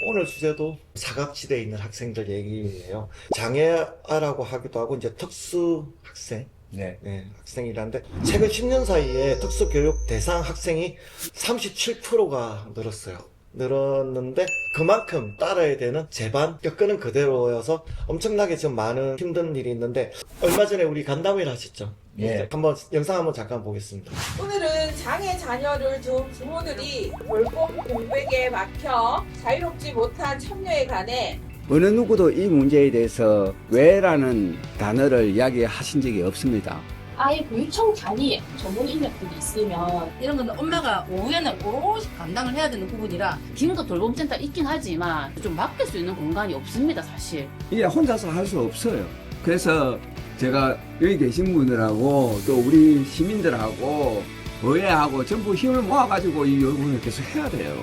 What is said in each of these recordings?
오늘 주제도 사각지대에 있는 학생들 얘기예요. 장애아라고 하기도 하고 이제 특수 학생, 네. 학생이라는데 최근 10년 사이에 특수교육 대상 학생이 37%가 늘었어요. 늘었는데 그만큼 따라야 되는 제반 격근은 그대로여서 엄청나게 지금 많은 힘든 일이 있는데 얼마 전에 우리 간담회를 하셨죠? 예. 한번 영상 한번 잠깐 보겠습니다. 오늘은 장애 자녀를 둔 부모들이 돌봄 공백에 막혀 자유롭지 못한 참여에 관해 어느 누구도 이 문제에 대해서 왜라는 단어를 이야기하신 적이 없습니다. 아예 교육청 단위에 전문 인력들이 있으면 이런 건 엄마가 오후에는 오롯이 감당을 해야 되는 부분이라 지금도 돌봄센터 있긴 하지만 좀 맡길 수 있는 공간이 없습니다, 사실. 이게 혼자서 할 수 없어요. 그래서 제가 여기 계신 분들하고 또 우리 시민들하고 의회하고 전부 힘을 모아가지고 이 부분을 계속 해야 돼요.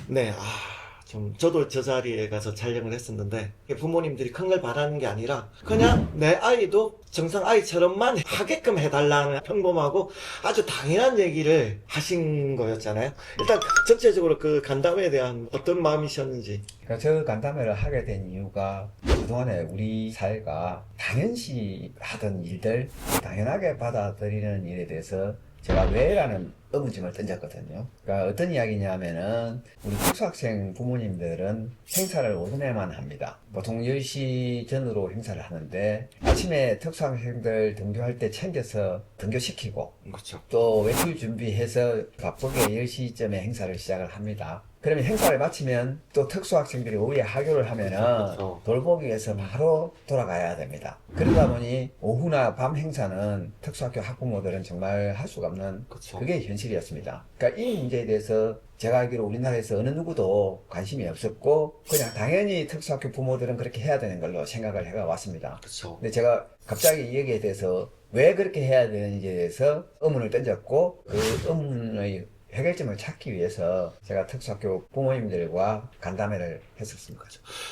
네, 저도 저 자리에 가서 촬영을 했었는데, 부모님들이 큰 걸 바라는 게 아니라, 그냥 내 아이도 정상 아이처럼만 하게끔 해달라는 평범하고 아주 당연한 얘기를 하신 거였잖아요. 일단, 전체적으로 그 간담회에 대한 어떤 마음이셨는지. 그러니까 저 간담회를 하게 된 이유가 그동안에 우리 사회가 당연시 하던 일들, 당연하게 받아들이는 일에 대해서 제가 왜라는 의문점을 던졌거든요. 그러니까 어떤 이야기냐면은 우리 특수학생 부모님들은 행사를 오전에만 합니다. 보통 10시 전으로 행사를 하는데 아침에 특수학생들 등교할 때 챙겨서 등교시키고 그렇죠. 또 외출 준비해서 바쁘게 10시쯤에 행사를 시작을 합니다. 그러면 행사를 마치면 또 특수학생들이 오후에 하교를 하면은 그렇죠. 돌보기 위해서 바로 돌아가야 됩니다. 그러다 보니 오후나 밤 행사는 특수학교 학부모들은 정말 할 수가 없는 그렇죠. 그게 현실이었습니다. 그러니까 이 문제에 대해서 제가 알기로 우리나라에서 어느 누구도 관심이 없었고 그냥 당연히 특수학교 부모들은 그렇게 해야 되는 걸로 생각을 해가 왔습니다. 그렇죠. 근데 제가 갑자기 이 얘기에 대해서 왜 그렇게 해야 되는지에 대해서 의문을 던졌고 그 의문의 해결점을 찾기 위해서 제가 특수학교 부모님들과 간담회를 했었습니다.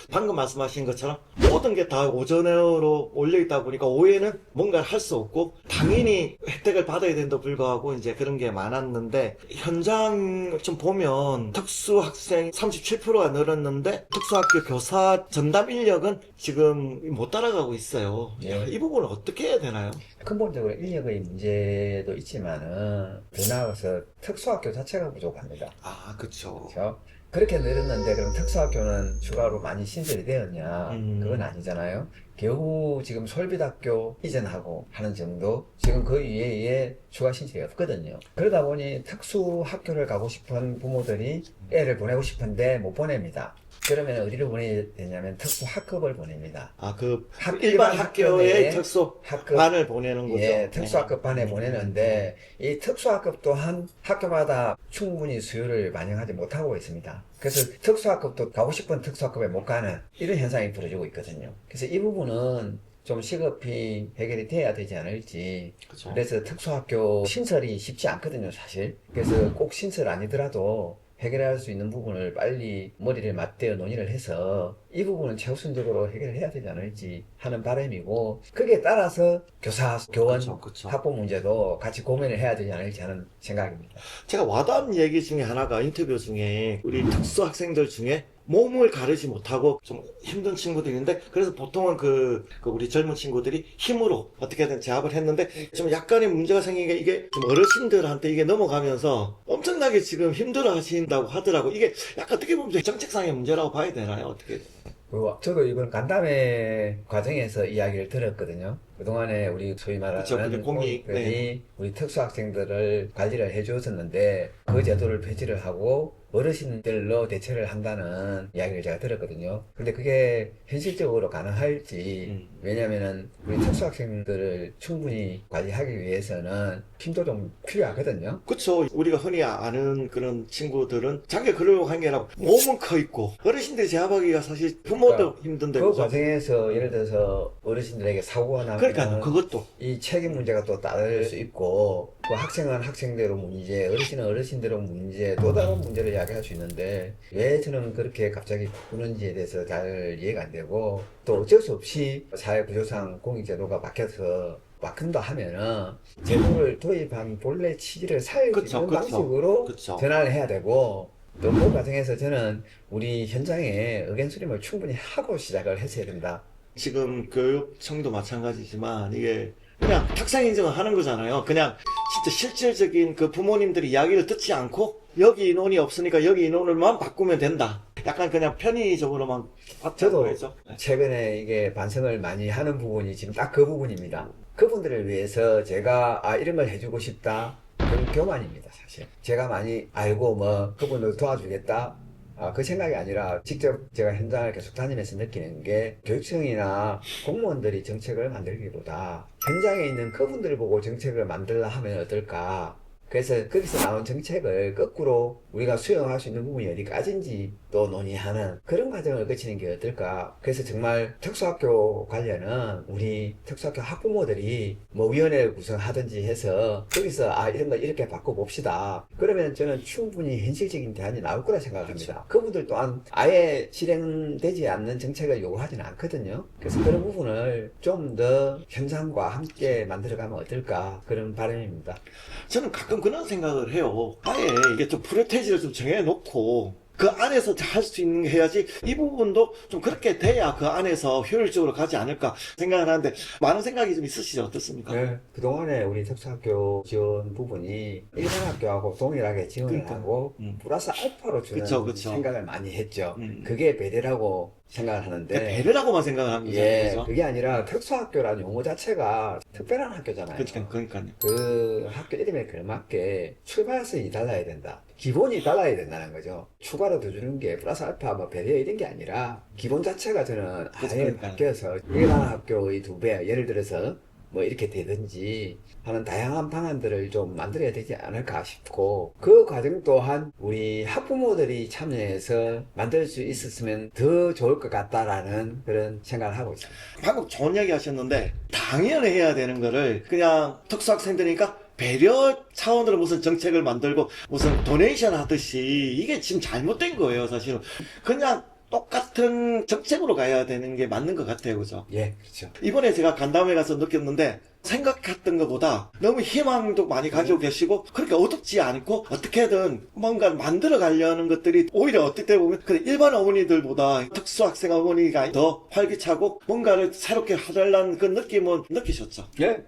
방금 말씀하신 것처럼 모든 게 다 오전으로 올려있다 보니까 오후에는 뭔가를 할 수 없고 당연히 혜택을 받아야 된다고 불구하고 이제 그런 게 많았는데 현장 좀 보면 특수학생 37%가 늘었는데 특수학교 교사 전담 인력은 지금 못 따라가고 있어요. 예. 이 부분은 어떻게 해야 되나요? 근본적으로 인력의 문제도 있지만은 더 나아가서 특수학교 자체가 부족합니다. 아, 그쵸. 그렇죠? 그렇게 늘었는데 그럼 특수학교는 추가로 많이 신설이 되었냐? 그건 아니잖아요. 겨우 지금 솔빛학교 이전하고 하는 정도, 지금 그 이외에 추가 신설이 없거든요. 그러다 보니 특수학교를 가고 싶은 부모들이 애를 보내고 싶은데 못 보냅니다. 그러면 어디를 보내야 되냐면 특수학급을 보냅니다. 아, 그 학- 일반 학교 학교에 내에 특수반을 학급, 보내는 거죠. 예, 특수학급 반에 보내는데 이 특수학급 또한 학교마다 충분히 수요를 반영하지 못하고 있습니다. 그래서 특수학급도 가고 싶은 특수학급에 못 가는 이런 현상이 벌어지고 있거든요. 그래서 이 부분은 좀 시급히 해결이 돼야 되지 않을지. 그쵸. 그래서 특수학교 신설이 쉽지 않거든요, 사실. 그래서 꼭 신설 아니더라도 해결할 수 있는 부분을 빨리 머리를 맞대어 논의를 해서 이 부분은 최우선적으로 해결해야 되지 않을지 하는 바람이고, 거기에 따라서 교사, 교원, 그쵸. 학부 문제도 같이 고민을 해야 되지 않을지 하는 생각입니다. 제가 와닿은 얘기 중에 하나가 인터뷰 중에 우리 특수 학생들 중에 몸을 가르지 못하고 좀 힘든 친구들이 있는데 그래서 보통은 그 우리 젊은 친구들이 힘으로 어떻게든 제압을 했는데 좀 약간의 문제가 생긴 게 이게 좀 어르신들한테 이게 넘어가면서 엄청나게 지금 힘들어 하신다고 하더라고. 이게 약간 어떻게 보면 정책상의 문제라고 봐야 되나요? 어떻게? 그리고 저도 이번 간담회 과정에서 이야기를 들었거든요. 그동안에 우리 소위 말하는 그쵸, 그게 공익, 공익들이 우리 특수학생들을 관리를 해주었었는데 그 제도를 폐지를 하고 어르신들로 대체를 한다는 이야기를 제가 들었거든요. 근데 그게 현실적으로 가능할지, 왜냐면은 우리 특수학생들을 충분히 관리하기 위해서는 힘도 좀 필요하거든요. 그쵸. 우리가 흔히 아는 그런 친구들은 자기가 그러려고 한 게 아니라 몸은 커 있고 어르신들이 제압하기가 사실 부모도 그러니까 힘든데 그 그죠? 과정에서 예를 들어서 어르신들에게 사고가 나면 그러니까요. 그것도 이 책임 문제가 또 따를 수 있고, 그 학생은 학생대로 문제, 어르신은 어르신대로 문제, 또 다른 문제를 야기할 수 있는데 왜 저는 그렇게 갑자기 바꾸는지에 대해서 잘 이해가 안 되고, 또 어쩔 수 없이 사회 구조상 공익제도가 바뀌어서 바꾼다 하면은 제도를 도입한 본래 취지를 살릴 수 그쵸, 있는 그쵸, 방식으로 그쵸. 전환을 해야 되고, 그 과정에서 저는 우리 현장에 의견 수렴을 충분히 하고 시작을 했어야 된다. 지금 교육청도 마찬가지지만 이게 그냥 탁상 인정을 하는 거잖아요. 그냥 진짜 실질적인 그 부모님들이 이야기를 듣지 않고 여기 인원이 없으니까 여기 인원을만 바꾸면 된다. 약간 그냥 편의적으로만 저도 거죠. 최근에 이게 반성을 많이 하는 부분이 지금 딱 그 부분입니다. 그분들을 위해서 제가 이런 걸 해주고 싶다. 그건 교만입니다, 사실. 제가 많이 알고 뭐 그분을 도와주겠다. 그 생각이 아니라 직접 제가 현장을 계속 다니면서 느끼는 게 교육청이나 공무원들이 정책을 만들기보다 현장에 있는 그분들 보고 정책을 만들라 하면 어떨까. 그래서 거기서 나온 정책을 거꾸로 우리가 수용할 수 있는 부분이 어디까지인지 또 논의하는 그런 과정을 거치는 게 어떨까. 그래서 정말 특수학교 관련은 우리 특수학교 학부모들이 뭐 위원회를 구성하든지 해서 거기서 이런 거 이렇게 바꿔봅시다. 그러면 저는 충분히 현실적인 대안이 나올 거라 생각합니다. 그분들 또한 아예 실행되지 않는 정책을 요구하지는 않거든요. 그래서 그런 부분을 좀 더 현장과 함께 만들어가면 어떨까 그런 바람입니다. 저는 가끔 그런 생각을 해요. 아예 이게 좀 프로테이지를 좀 정해놓고 그 안에서 할 수 있는 게 해야지 이 부분도 좀 그렇게 돼야 그 안에서 효율적으로 가지 않을까 생각을 하는데 많은 생각이 좀 있으시죠? 어떻습니까? 네, 그동안에 우리 특수학교 지원 부분이 일반 학교하고 동일하게 지원을 그러니까. 하고 플러스 알파로 주는 그쵸. 생각을 많이 했죠. 음. 그게 배려라고 생각을 하는데 배려라고만 생각을 하는 거죠. 예, 그죠? 그게 아니라 특수학교라는 용어 자체가 특별한 학교잖아요. 그러니까요. 그 학교 이름에 걸맞게 출발선이 달라야 된다. 기본이 달라야 된다는 거죠. 추가로 더 주는 게 플러스 알파 뭐 배려 이런 게 아니라 기본 자체가 저는 아예 그러니까요. 바뀌어서 일반 학교의 2배, 예를 들어서 뭐 이렇게 되든지 하는 다양한 방안들을 좀 만들어야 되지 않을까 싶고, 그 과정 또한 우리 학부모들이 참여해서 만들 수 있었으면 더 좋을 것 같다라는 그런 생각을 하고 있습니다. 방금 좋은 이야기 하셨는데 당연히 해야 되는 거를 그냥 특수학생들이니까 배려 차원으로 무슨 정책을 만들고 무슨 도네이션 하듯이 이게 지금 잘못된 거예요, 사실은. 그냥 똑같은 정책으로 가야 되는 게 맞는 것 같아요, 그죠? 예, 그렇죠. 이번에 제가 간담회 가서 느꼈는데 생각했던 것보다 너무 희망도 많이 가지고 계시고 그렇게 어둡지 않고 어떻게든 뭔가 만들어 가려는 것들이 오히려 어떨 때 보면 그래, 일반 어머니들보다 특수학생 어머니가 더 활기차고 뭔가를 새롭게 하려는 그 느낌은 느끼셨죠? 예,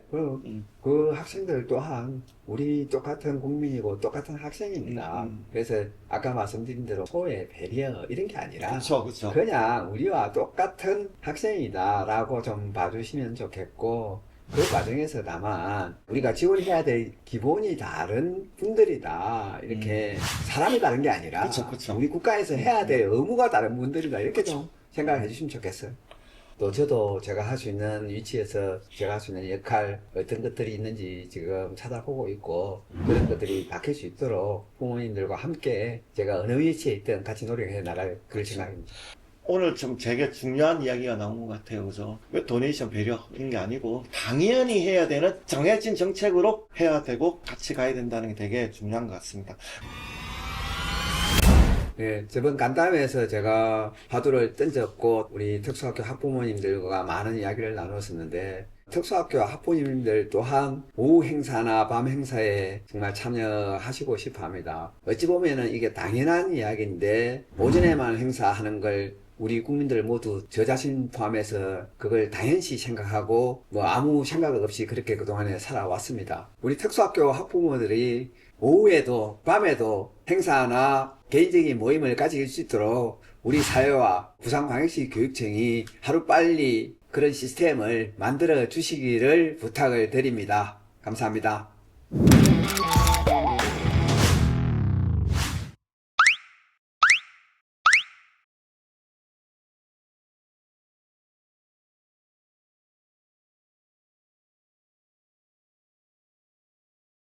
그 학생들 또한 우리 똑같은 국민이고 똑같은 학생입니다. 그래서 아까 말씀드린 대로 소외, 배려 이런 게 아니라 그렇죠. 그냥 우리와 똑같은 학생이다라고 좀 봐주시면 좋겠고, 그 과정에서 다만 우리가 지원해야 될 기본이 다른 분들이다, 이렇게 사람이 다른 게 아니라 그쵸. 우리 국가에서 해야 될 의무가 다른 분들이다, 이렇게 좀 생각을 해주시면 좋겠어요. 또 저도 제가 할 수 있는 위치에서 제가 할 수 있는 역할, 어떤 것들이 있는지 지금 찾아보고 있고, 그런 것들이 바뀔 수 있도록 부모님들과 함께 제가 어느 위치에 있든 같이 노력해 나갈 그럴 생각입니다. 오늘 좀 되게 중요한 이야기가 나온 것 같아요, 그죠? 왜 도네이션 배려 이런 게 아니고 당연히 해야 되는 정해진 정책으로 해야 되고 같이 가야 된다는 게 되게 중요한 것 같습니다. 예, 저번 간담회에서 제가 화두를 던졌고 우리 특수학교 학부모님들과 많은 이야기를 나눴었는데, 특수학교 학부모님들 또한 오후 행사나 밤 행사에 정말 참여하시고 싶어 합니다. 어찌 보면은 이게 당연한 이야기인데 오전에만 행사하는 걸 우리 국민들 모두 저 자신 포함해서 그걸 당연시 생각하고 뭐 아무 생각 없이 그렇게 그동안에 살아왔습니다. 우리 특수학교 학부모들이 오후에도 밤에도 행사나 개인적인 모임을 가질 수 있도록 우리 사회와 부산광역시 교육청이 하루빨리 그런 시스템을 만들어 주시기를 부탁을 드립니다. 감사합니다.